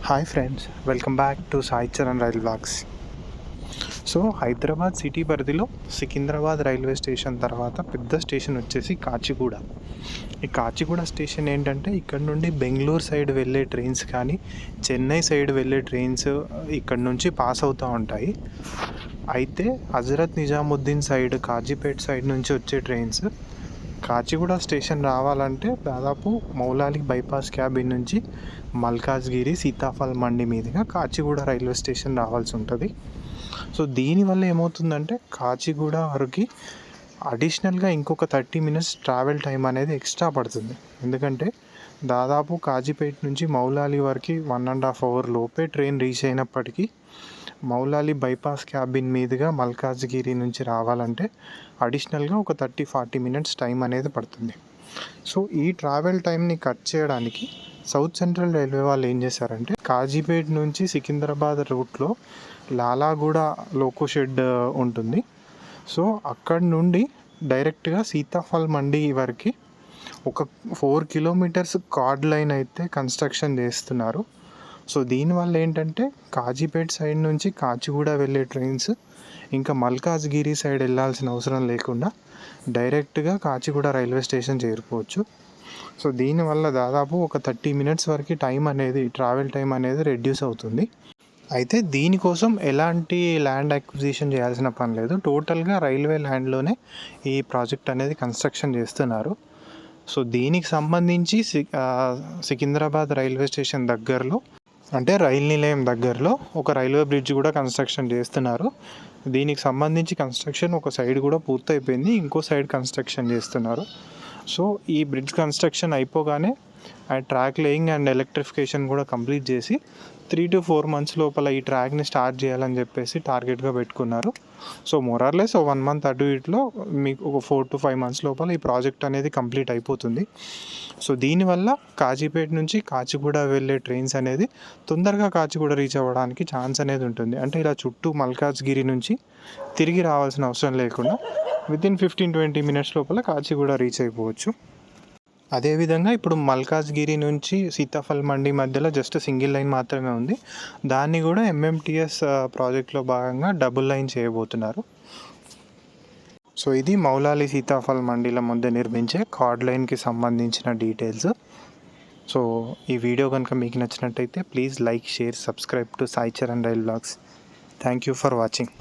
Hi friends, welcome back to Sai Charan rail vlogs. So Hyderabad city పరిధిలో Secunderabad railway station తర్వాత పెద్ద station వచ్చేసి కాచిగూడ. ఈ కాచిగూడ స్టేషన్ ఏంటంటే ఇక్కడ నుండి బెంగళూరు సైడ్ వెళ్ళే ట్రైన్స్ కానీ చెన్నై సైడ్ వెళ్ళే ట్రైన్స్ ఇక్కడ నుంచి పాస్ అవుతూ ఉంటాయి. అయితే హజరత్ నిజాముద్దీన్ సైడ్ కాజీపేట్ సైడ్ నుంచి వచ్చే ట్రైన్స్ కాచిగూడ స్టేషన్ రావాలంటే దాదాపు మౌలాలి బైపాస్ క్యాబిన్ నుంచి మల్కాజ్గిరి సీతాఫల్ మండి మీదుగా కాచిగూడ రైల్వే స్టేషన్ రావాల్సి ఉంటుంది. సో దీనివల్ల ఏమవుతుందంటే కాచిగూడ వరకు అడిషనల్గా ఇంకొక 30 minutes ట్రావెల్ టైం అనేది ఎక్స్ట్రా పడుతుంది. ఎందుకంటే దాదాపు కాజీపేట్ నుంచి మౌలాలి వరకు 1.5 hour లోపే ట్రైన్ రీచ్ అయినప్పటికీ మౌలాలి బైపాస్ క్యాబిన్ మీదుగా మల్కాజ్గిరి నుంచి రావాలంటే అడిషనల్గా ఒక 30-40 minutes టైం అనేది పడుతుంది. సో ఈ ట్రావెల్ టైంని కట్ చేయడానికి సౌత్ సెంట్రల్ రైల్వే వాళ్ళు ఏం చేశారంటే కాజీపేట్ నుంచి సికింద్రాబాద్ రూట్లో లాలాగూడ లోకో షెడ్ ఉంటుంది. సో అక్కడ నుండి డైరెక్ట్గా సీతాఫల్ మండి వరకు ఒక 4 kilometers కార్డ్ లైన్ అయితే కన్స్ట్రక్షన్ చేస్తున్నారు. సో దీనివల్ల ఏంటంటే కాజీపేట్ సైడ్ నుంచి కాచిగూడ వెళ్ళే ట్రైన్స్ ఇంకా మల్కాజ్గిరి సైడ్ వెళ్ళాల్సిన అవసరం లేకుండా డైరెక్ట్గా కాచిగూడ రైల్వే స్టేషన్ చేరుకోవచ్చు. సో దీనివల్ల దాదాపు ఒక 30 minutes వరకు ట్రావెల్ టైం అనేది రెడ్యూస్ అవుతుంది. అయితే దీనికోసం ఎలాంటి ల్యాండ్ అక్విజిషన్ చేయాల్సిన పని లేదు. టోటల్గా రైల్వే ల్యాండ్లోనే ఈ ప్రాజెక్ట్ అనేది కన్స్ట్రక్షన్ చేస్తున్నారు. సో దీనికి సంబంధించి సికింద్రాబాద్ రైల్వే స్టేషన్ దగ్గరలో అంటే రైలు నిలయం దగ్గరలో ఒక రైల్వే బ్రిడ్జ్ కూడా కన్స్ట్రక్షన్ చేస్తున్నారు. దీనికి సంబంధించి కన్స్ట్రక్షన్ ఒక సైడ్ కూడా పూర్తయిపోయింది, ఇంకో సైడ్ కన్స్ట్రక్షన్ చేస్తున్నారు. సో ఈ బ్రిడ్జ్ కన్స్ట్రక్షన్ అయిపోగానే ఆ ట్రాక్ లేయింగ్ అండ్ ఎలక్ట్రిఫికేషన్ కూడా కంప్లీట్ చేసి 3 to 4 months లోపల ఈ ట్రాక్ని స్టార్ట్ చేయాలని చెప్పేసి టార్గెట్గా పెట్టుకున్నారు. సో మోరార్లెస్ 1 month అటు ఇటులో మీకు ఒక 4 to 5 months లోపల ఈ ప్రాజెక్ట్ అనేది కంప్లీట్ అయిపోతుంది. సో దీనివల్ల కాజీపేట నుంచి కాచిగూడ వెళ్ళే ట్రైన్స్ అనేది తొందరగా కాచిగూడ రీచ్ అవ్వడానికి ఛాన్స్ అనేది ఉంటుంది. అంటే ఇలా చుట్టూ మల్కాజ్గిరి నుంచి తిరిగి రావాల్సిన అవసరం లేకుండా వితిన్ 15-20 minutes లోపల కాచిగూడ రీచ్ అయిపోవచ్చు. అదేవిధంగా ఇప్పుడు మల్కాజ్గిరి నుంచి సీతాఫల్ మండి మధ్యలో జస్ట్ సింగిల్ లైన్ మాత్రమే ఉంది. దాన్ని కూడా ఎంఎంటీఎస్ ప్రాజెక్ట్లో భాగంగా డబుల్ లైన్ చేయబోతున్నారు. సో ఇది మౌలాలి సీతాఫల్ మండీల మధ్య నిర్మించే కార్డ్ లైన్కి సంబంధించిన డీటెయిల్స్. సో ఈ వీడియో కనుక మీకు నచ్చినట్టయితే please like, share, subscribe to Sai Charan rail vlogs. Thank you for watching.